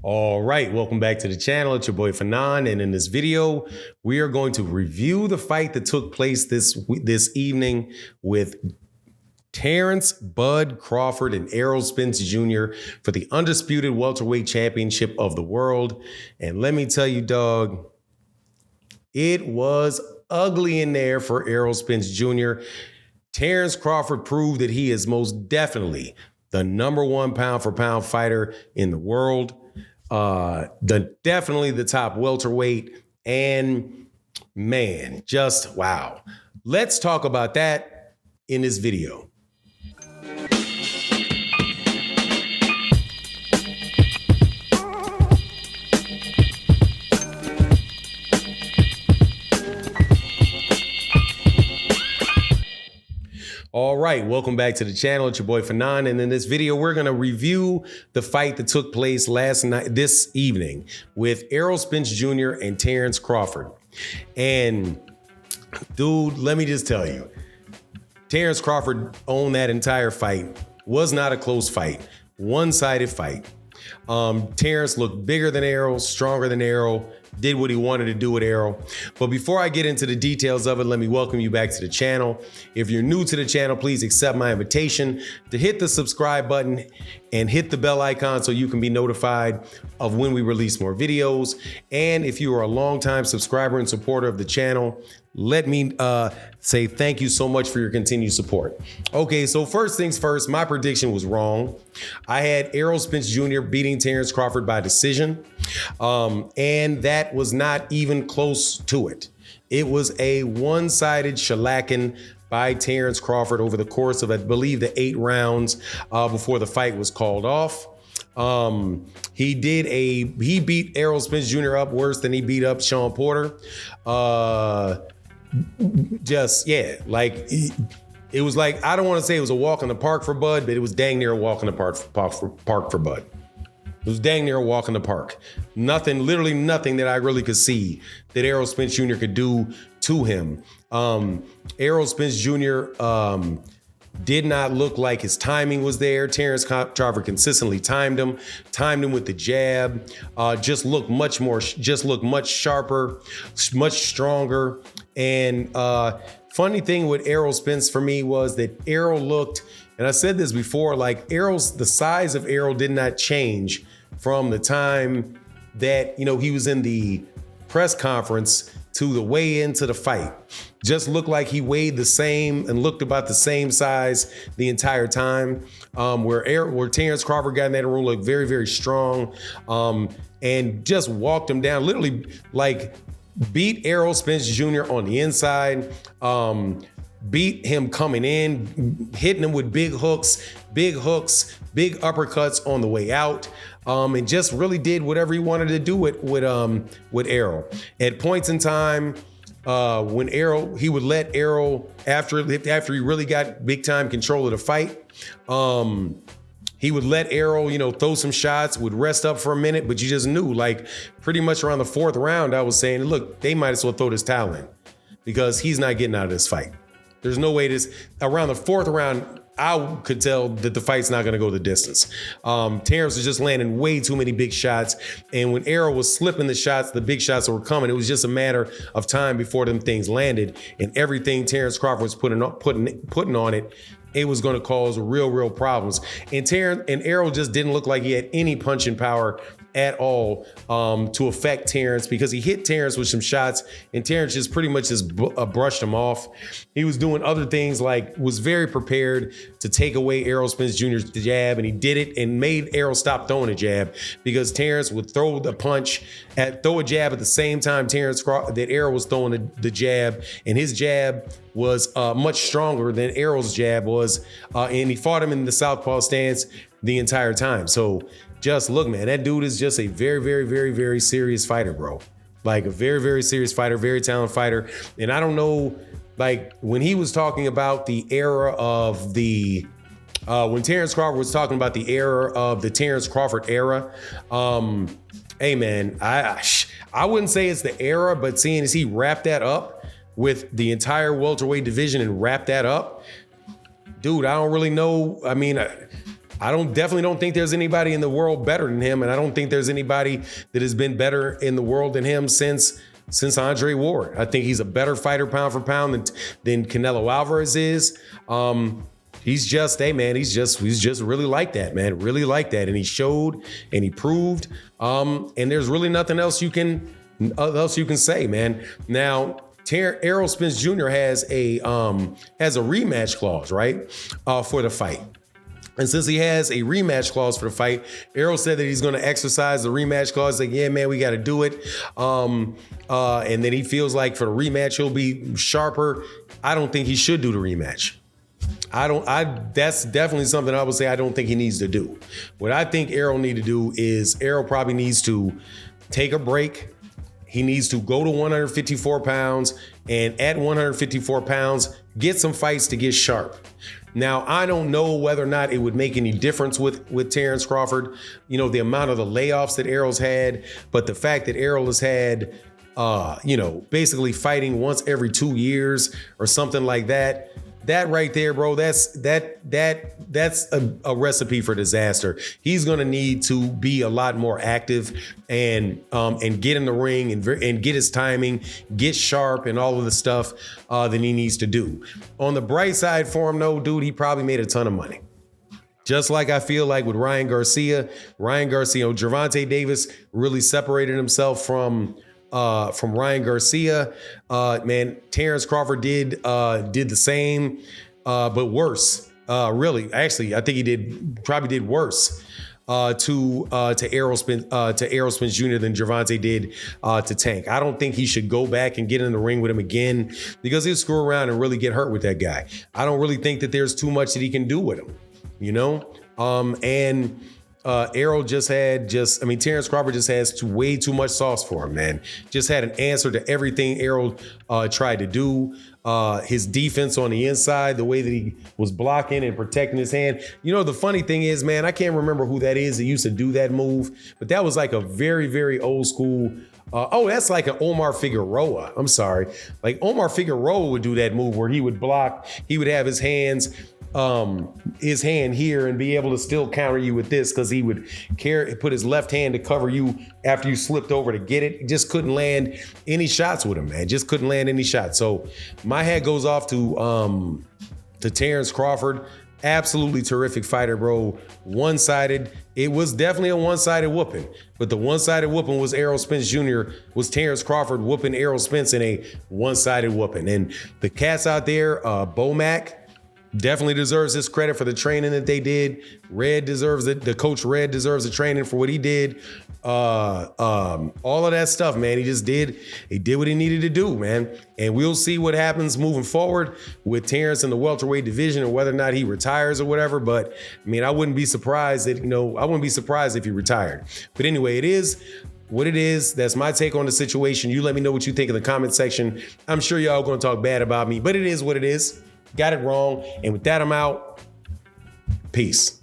All right, welcome back to the channel. It's your boy Fanon, and in this video, we are going to review the fight that took place this evening with Terence "Bud" Crawford and Errol Spence Jr. for the undisputed welterweight championship of the world. And let me tell you, dog, it was ugly in there for Errol Spence Jr. Terence Crawford proved that he is most definitely the #1 pound-for-pound fighter in the world. Definitely the top welterweight, and man, just wow. Let's talk about that in this video. All right, welcome back to the channel. It's your boy Fanon, and in this video, we're gonna review the fight that took place this evening with Errol Spence Jr. and Terence Crawford. And dude, let me just tell you, Terence Crawford owned that entire fight. Was not a close fight, one-sided fight. Terence looked bigger than Errol, stronger than Errol, did what he wanted to do with Errol. But before I get into the details of it, let me welcome you back to the channel. If you're new to the channel, please accept my invitation to hit the subscribe button and hit the bell icon so you can be notified of when we release more videos. And if you are a longtime subscriber and supporter of the channel, let me say thank you so much for your continued support. Okay, so first things first, my prediction was wrong. I had Errol Spence Jr. beating Terence Crawford by decision, and that was not even close to it. It was a one-sided shellacking by Terence Crawford over the course of, I believe, the 8 rounds before the fight was called off. He beat Errol Spence Jr. up worse than he beat up Sean Porter. It was like, I don't want to say it was a walk in the park for Bud, but it was dang near a walk in the park for Bud. It was dang near a walk in the park. Nothing, literally nothing that I really could see that Errol Spence Jr. could do to him. Errol Spence Jr. Did not look like his timing was there. Terence Crawford consistently timed him with the jab. Just looked much sharper, much stronger. And funny thing with Errol Spence for me was that Errol looked, and I said this before, like the size of Errol did not change from the time that, he was in the press conference to the way into the fight. Just looked like he weighed the same and looked about the same size the entire time. Where Terence Crawford got in that room, looked very, very strong, and just walked him down, literally like beat Errol Spence Jr. on the inside, beat him coming in, hitting him with big hooks, big uppercuts on the way out, and just really did whatever he wanted to do with Errol. At points in time, when he would let Errol, after he really got big time control of the fight, he would let Errol, throw some shots, would rest up for a minute, but you just knew, like pretty much around the 4th round, I was saying, look, they might as well throw this towel in because he's not getting out of this fight. There's no way around the 4th round, I could tell that the fight's not gonna go the distance. Terence was just landing way too many big shots. And when Errol was slipping the shots, the big shots that were coming, it was just a matter of time before them things landed. And everything Terence Crawford was putting on it, it was gonna cause real problems. And Errol just didn't look like he had any punching power at all to affect Terence, because he hit Terence with some shots and Terence just pretty much just brushed him off. He was doing other things, like was very prepared to take away Errol Spence Jr.'s jab, and he did it and made Errol stop throwing a jab, because Terence would throw a jab at the same time that Errol was throwing the jab, and his jab was much stronger than Errol's jab was, and he fought him in the southpaw stance the entire time. So just look, man, that dude is just a very serious fighter, bro. Like a very serious fighter, very talented fighter. And I don't know, like when he was talking about the era of when Terence Crawford was talking about the era of the Terence Crawford era, hey man, I wouldn't say it's the era, but seeing as he wrapped that up with the entire welterweight division and wrapped that up, dude, I don't really know. I mean, I definitely don't think there's anybody in the world better than him, and I don't think there's anybody that has been better in the world than him since Andre Ward. I think he's a better fighter pound for pound than Canelo Alvarez is. He's just, hey man, he's just really like that, man, really like that, and he showed and he proved. And there's really nothing else you can say, man. Now, Errol Spence Jr. has a rematch clause, right, for the fight. And since he has a rematch clause for the fight, Errol said that he's going to exercise the rematch clause. Like, yeah, man, we got to do it. And then he feels like for the rematch, he'll be sharper. I don't think he should do the rematch. That's definitely something I would say I don't think he needs to do. What I think Errol need to do is Errol probably needs to take a break. He needs to go to 154 pounds, and at 154 pounds, get some fights to get sharp. Now, I don't know whether or not it would make any difference with Terence Crawford, the amount of the layoffs that Errol's had, but the fact that Errol has had, basically fighting once every 2 years or something like that, that right there, bro, that's a recipe for disaster. He's gonna need to be a lot more active and get in the ring and get his timing, get sharp, and all of the stuff that he needs to do. On the bright side for him, though, dude, he probably made a ton of money. Just like I feel like with Ryan Garcia, Gervonta Davis really separated himself from Ryan Garcia. Man, Terence Crawford did the same, but worse. Really, actually, I think he probably did worse to Errol Spence Jr. than Gervonta did to Tank. I don't think he should go back and get in the ring with him again because he'll screw around and really get hurt with that guy. I don't really think that there's too much that he can do with him, Errol Terence Crawford just has way too much sauce for him, man. Just had an answer to everything Errol tried to do. His defense on the inside, the way that he was blocking and protecting his hand. The funny thing is, man, I can't remember who that is that used to do that move, but that was like a very, very old school. That's like an Omar Figueroa. I'm sorry. Like Omar Figueroa would do that move where he would block. He would have his hand here and be able to still counter you with this because he would put his left hand to cover you after you slipped over to get it. He just couldn't land any shots with him, man. Just couldn't land any shots. So my hat goes off to Terence Crawford. Absolutely terrific fighter, bro. One-sided. It was definitely a one-sided whooping, but the one-sided whooping was Errol Spence Jr. was Terence Crawford whooping Errol Spence in a one-sided whooping. And the cats out there, Bomac, definitely deserves his credit for the training that they did. Red deserves it. The coach Red deserves the training for what he did. All of that stuff, man. He did what he needed to do, man. And we'll see what happens moving forward with Terence in the welterweight division or whether or not he retires or whatever. But I mean, I wouldn't be surprised if he retired. But anyway, it is what it is. That's my take on the situation. You let me know what you think in the comment section. I'm sure y'all going to talk bad about me, but it is what it is. Got it wrong. And with that, I'm out. Peace.